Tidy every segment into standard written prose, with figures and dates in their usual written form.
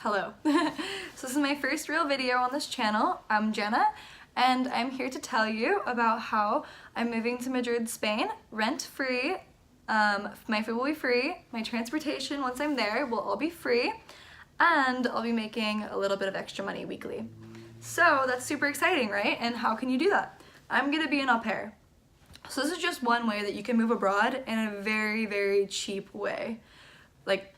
Hello. So this is my first real video on this channel. I'm Jenna, and I'm here to tell you about how I'm moving to Madrid, Spain, rent-free. My food will be free, my transportation once I'm there will all be free, and I'll be making a little bit of extra money weekly. So that's super exciting, right? And how can you do that? I'm gonna be an au pair. So this is just one way that you can move abroad in a very, very cheap way. Like,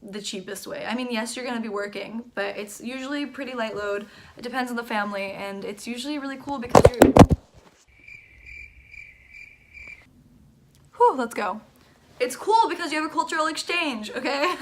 the cheapest way. I mean, yes, you're gonna be working, but it's usually pretty light load. It depends on the family, and it's usually really cool because you're... Whew, let's go. It's cool because you have a cultural exchange, okay?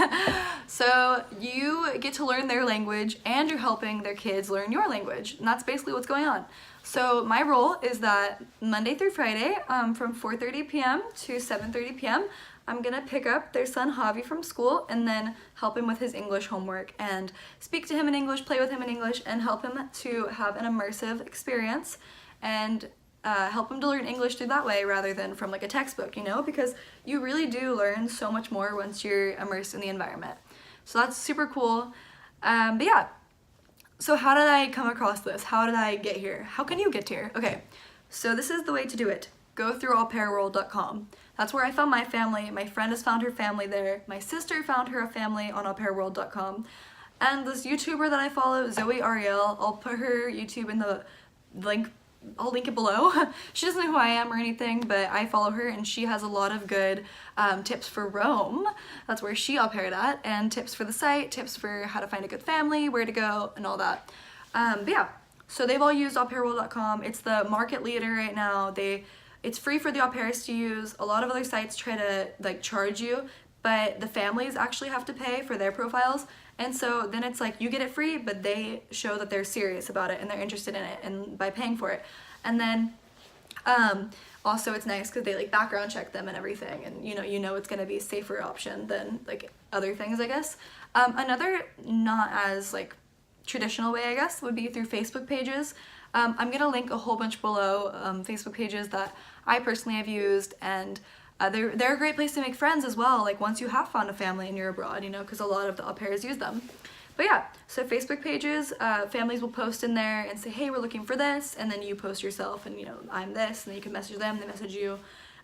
So you get to learn their language and you're helping their kids learn your language, and that's basically what's going on. So my role is that Monday through Friday, from 4:30 p.m. to 7:30 p.m., I'm gonna pick up their son Javi from school and then help him with his English homework and speak to him in English, play with him in English, and help him to have an immersive experience and help him to learn English through that way rather than from like a textbook, you know, because you really do learn so much more once you're immersed in the environment. So that's super cool. But yeah, so how did I come across this? How did I get here? How can you get here? Okay, so this is the way to do it. Go through AuPairWorld.com. That's where I found my family. My friend has found her family there. My sister found her a family on AuPairWorld.com. And this YouTuber that I follow, Zoey Arielle, I'll put her YouTube in the link. I'll link it below. She doesn't know who I am or anything, but I follow her and she has a lot of good tips for Rome. That's where she au paired at, and tips for the site, tips for how to find a good family, where to go, and all that. But yeah, so they've all used AuPairWorld.com. It's the market leader right now. It's free for the au pairs to use. A lot of other sites try to like charge you, but the families actually have to pay for their profiles. And so then it's like you get it free, but they show that they're serious about it and they're interested in it and by paying for it. And then also it's nice because they like background check them and everything, and you know it's gonna be a safer option than like other things, I guess. Another not as like traditional way, I guess, would be through Facebook pages. I'm gonna link a whole bunch below Facebook pages that I personally have used, and they're a great place to make friends as well, like once you have found a family and you're abroad, you know, because a lot of the au pairs use them. But yeah, so Facebook pages, families will post in there and say, hey, we're looking for this, and then you post yourself and I'm this, and then you can message them, they message you.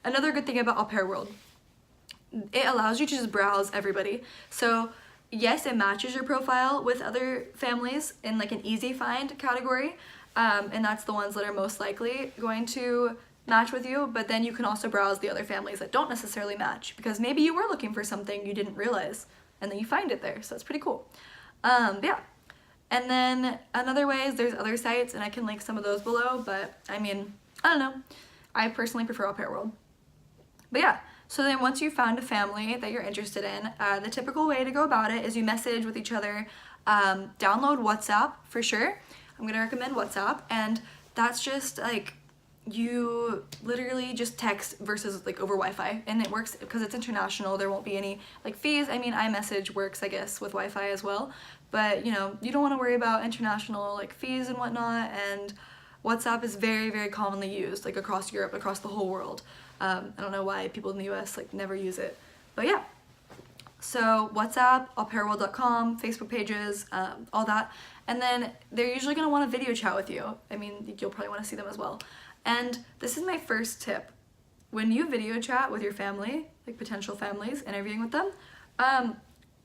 Another good thing about Au Pair World, it allows you to just browse everybody. So yes, it matches your profile with other families in like an easy find category, and that's the ones that are most likely going to match with you, but then you can also browse the other families that don't necessarily match, because maybe you were looking for something you didn't realize and then you find it there, so that's pretty cool. But yeah, and then another way is there's other sites, and I can link some of those below, but I mean, I don't know, I personally prefer Au Pair World. But yeah, so then once you've found a family that you're interested in, the typical way to go about it is you message with each other, download WhatsApp for sure. I'm gonna recommend WhatsApp, and that's just like, you literally just text versus like over Wi-Fi, and it works because it's international. There won't be any like fees. I mean, iMessage works, I guess, with Wi-Fi as well, but you don't want to worry about international like fees and whatnot, and WhatsApp is very, very commonly used like across Europe, across the whole world. I don't know why people in the US like never use it, but yeah. So WhatsApp, AuPairWorld.com, Facebook pages, all that, and then they're usually going to want a video chat with you. I mean, you'll probably want to see them as well. And this is my first tip. When you video chat with your family, like potential families, interviewing with them,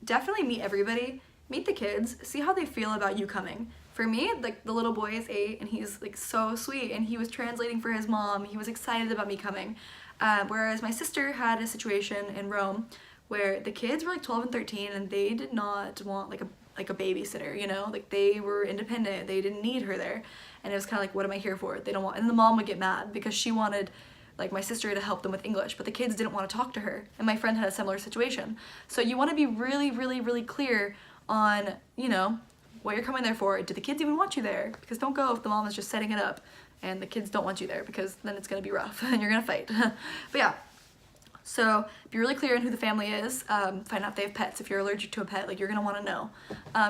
definitely meet everybody, meet the kids, see how they feel about you coming. For me, like the little boy is 8 and he's like so sweet, and he was translating for his mom. He was excited about me coming. Whereas my sister had a situation in Rome where the kids were like 12 and 13 and they did not want like a babysitter, like they were independent, they didn't need her there, and it was kind of like, what am I here for? They don't want, and the mom would get mad because she wanted like my sister to help them with English, but the kids didn't want to talk to her, and my friend had a similar situation. So you want to be really, really, really clear on what you're coming there for. Do the kids even want you there? Because don't go if the mom is just setting it up and the kids don't want you there, because then it's gonna be rough and you're gonna fight. But yeah, so be really clear on who the family is. Find out if they have pets. If you're allergic to a pet, like you're gonna want to know.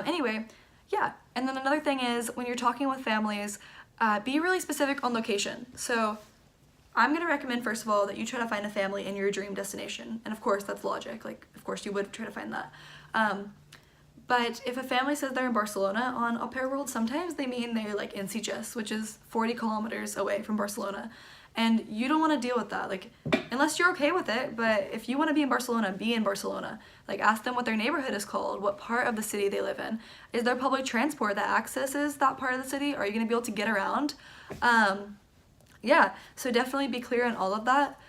Anyway, yeah. And then another thing is, when you're talking with families, be really specific on location. So I'm gonna recommend, first of all, that you try to find a family in your dream destination. And of course, that's logic. Like, of course you would try to find that. But if a family says they're in Barcelona on Au Pair World, sometimes they mean they're like in Sitges, which is 40 kilometers away from Barcelona. And you don't want to deal with that, like, unless you're okay with it. But if you want to be in Barcelona, be in Barcelona. Like, ask them what their neighborhood is called, what part of the city they live in. Is there public transport that accesses that part of the city? Are you going to be able to get around? Yeah, so definitely be clear on all of that.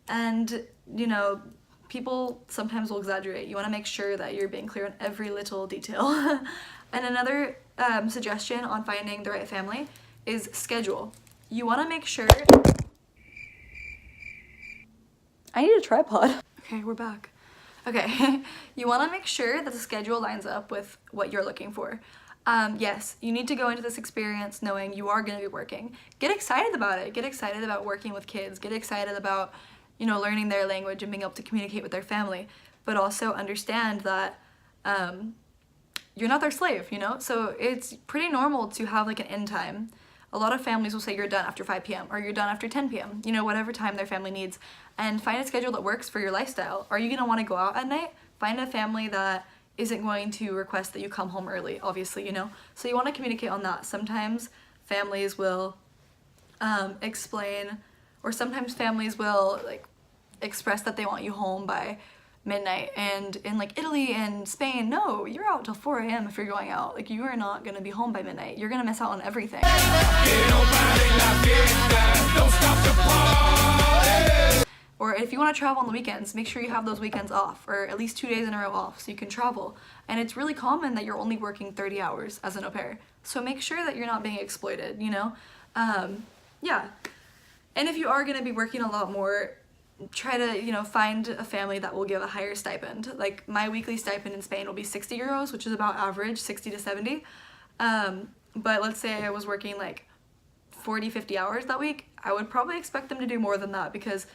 And, you know, people sometimes will exaggerate. You want to make sure that you're being clear on every little detail. And another suggestion on finding the right family is schedule. You want to make sure... I need a tripod. Okay, we're back. Okay, you want to make sure that the schedule lines up with what you're looking for. Yes, you need to go into this experience knowing you are going to be working. Get excited about it. Get excited about working with kids. Get excited about, you know, learning their language and being able to communicate with their family. But also understand that you're not their slave, you know? So it's pretty normal to have like an end time. A lot of families will say you're done after 5 p.m. or you're done after 10 p.m., you know, whatever time their family needs. And find a schedule that works for your lifestyle. Are you going to want to go out at night? Find a family that isn't going to request that you come home early, obviously, you know? So you want to communicate on that. Sometimes families will explain, or sometimes families will like express that they want you home by midnight. And in like Italy and Spain, no, you're out till 4 a.m. if you're going out. Like, you are not gonna be home by midnight. You're gonna miss out on everything. Or if you want to travel on the weekends, make sure you have those weekends off, or at least 2 days in a row off, so you can travel. And it's really common that you're only working 30 hours as an au pair. So make sure that you're not being exploited, you know? Yeah. And if you are gonna be working a lot more, try to, you know, find a family that will give a higher stipend. Like, my weekly stipend in Spain will be 60 euros, which is about average, 60 to 70. But let's say I was working like 40, 50 hours that week, I would probably expect them to do more than that, because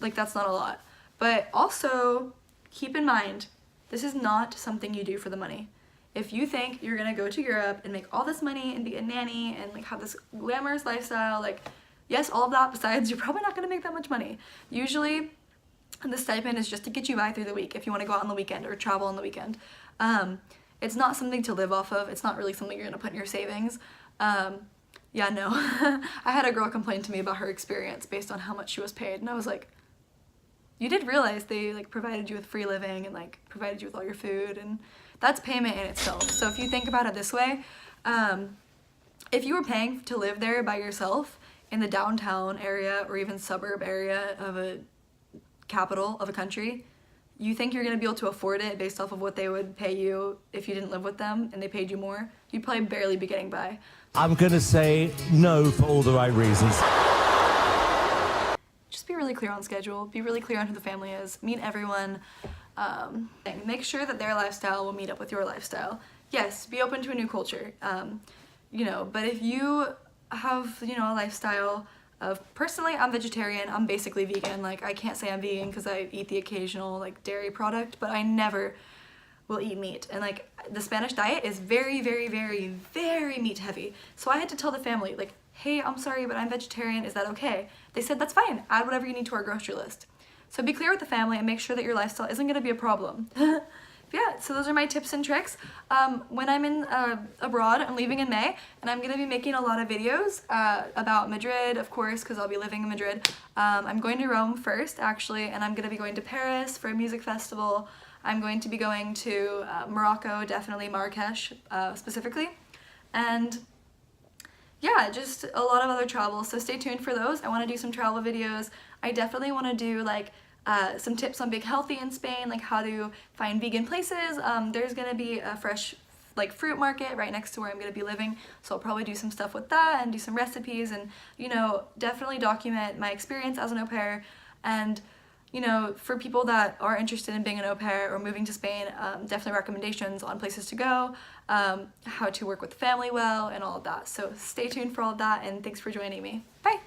like that's not a lot. But also keep in mind, this is not something you do for the money. If you think you're gonna go to Europe and make all this money and be a nanny and like have this glamorous lifestyle, like, yes, all of that, besides you're probably not going to make that much money. Usually the stipend is just to get you by through the week if you want to go out on the weekend or travel on the weekend. It's not something to live off of. It's not really something you're going to put in your savings. Yeah, no. I had a girl complain to me about her experience based on how much she was paid, and I was like, you did realize they like provided you with free living and like provided you with all your food, and that's payment in itself. So if you think about it this way, if you were paying to live there by yourself in the downtown area or even suburb area of a capital of a country, you think you're going to be able to afford it based off of what they would pay you if you didn't live with them and they paid you more? You'd probably barely be getting by. I'm going to say no for all the right reasons. Just be really clear on schedule, be really clear on who the family is, meet everyone, make sure that their lifestyle will meet up with your lifestyle. Yes, be open to a new culture, you know, but if you have, you know, a lifestyle of, personally, I'm vegetarian, I'm basically vegan. Like, I can't say I'm vegan because I eat the occasional like dairy product, but I never will eat meat. And like, the Spanish diet is very, very, very, very meat heavy. So I had to tell the family, like, hey, I'm sorry, but I'm vegetarian, is that okay? They said, that's fine, add whatever you need to our grocery list. So be clear with the family and make sure that your lifestyle isn't going to be a problem. Yeah, so those are my tips and tricks. When I'm in abroad, I'm leaving in May, and I'm going to be making a lot of videos about Madrid, of course, because I'll be living in Madrid. I'm going to Rome first, actually, and I'm going to be going to Paris for a music festival. I'm going to be going to Morocco, definitely Marrakesh specifically, and yeah, just a lot of other travel, so stay tuned for those. I want to do some travel videos. I definitely want to do like some tips on being healthy in Spain, like how to find vegan places. There's gonna be a fresh like fruit market right next to where I'm gonna be living, so I'll probably do some stuff with that and do some recipes and, you know, definitely document my experience as an au pair. And, you know, for people that are interested in being an au pair or moving to Spain, definitely recommendations on places to go, how to work with family well, and all of that. So stay tuned for all of that, and thanks for joining me. Bye!